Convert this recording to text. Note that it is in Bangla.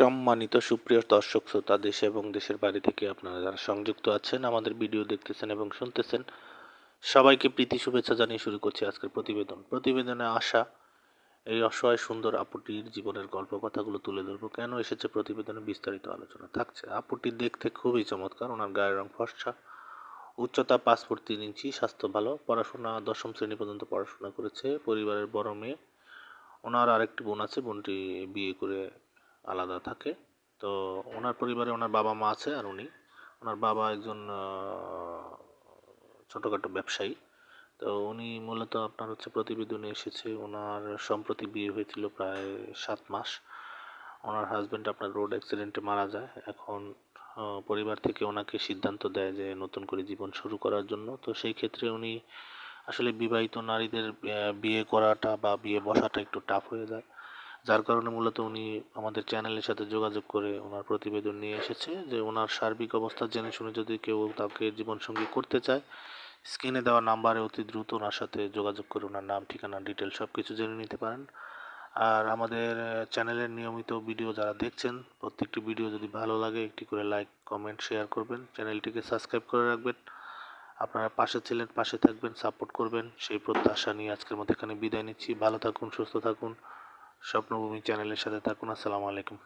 সম্মানিত সুপ্রিয় দর্শক শ্রোতা, দেশে এবং দেশের বাইরে থেকে আপনারা যারা সংযুক্ত আছেন, আমাদের ভিডিও দেখতেছেন এবং শুনতেছেন, সবাইকে প্রীতি শুভেচ্ছা জানিয়ে শুরু করছি আজকের প্রতিবেদনে আসা এই অসহায় সুন্দর আপুটির জীবনের গল্প কথাগুলো তুলে ধরবো। কেন এসেছে প্রতিবেদনে বিস্তারিত আলোচনা থাকছে। আপুটি দেখতে খুবই চমৎকার, ওনার গায়ের রং ফর্সা, উচ্চতা 5 ফুট 3 ইঞ্চি, স্বাস্থ্য ভালো, পড়াশোনা 10ম শ্রেণী পর্যন্ত পড়াশোনা করেছে, পরিবারের বড় মেয়ে। ওনার আরেকটি বোন আছে, বোনটি বিয়ে করে আলাদা থাকে। তো ওনার পরিবারে ওনার বাবা মা আছে, আর ওনার বাবা একজন ছোটোখাটো ব্যবসায়ী। তো উনি মূলত আপনার হচ্ছে প্রতিবেদনে এসেছে। ওনার সম্প্রতি বিয়ে হয়েছিল প্রায় 7 মাস। ওনার হাজব্যান্ড আপনার রোড অ্যাক্সিডেন্টে মারা যায়। এখন পরিবার থেকে ওনাকে সিদ্ধান্ত দেয় যে নতুন করে জীবন শুরু করার জন্য। তো সেই ক্ষেত্রে উনি আসলে বিবাহিত নারীদের বিয়ে করাটা বা বিয়ে বসাটা একটু টাফ হয়ে যায়, যার কারণে মূলত উনি আমাদের চ্যানেলের সাথে যোগাযোগ করে ওনার প্রতিবেদন নিয়ে এসেছে যে ওনার সার্বিক অবস্থা জেনে শুনে যদি কেউ তাকে জীবনসঙ্গী করতে চায়, স্ক্রিনে দেওয়া নাম্বারে অতি দ্রুত ওনার সাথে যোগাযোগ করে ওনার নাম, ঠিকানা, ডিটেল সব কিছু জেনে নিতে পারেন। আর আমাদের চ্যানেলের নিয়মিত ভিডিও যারা দেখছেন, প্রত্যেকটি ভিডিও যদি ভালো লাগে একটি করে লাইক, কমেন্ট, শেয়ার করবেন, চ্যানেলটিকে সাবস্ক্রাইব করে রাখবেন। আপনারা পাশে ছিলেন, পাশে থাকবেন, সাপোর্ট করবেন, সেই প্রত্যাশা নিয়ে আজকের মতো এখানে বিদায় নিচ্ছি। ভালো থাকুন, সুস্থ থাকুন, স্বপ্নভূমি চ্যানেলের সাথে থাকুন। আসসালামু আলাইকুম।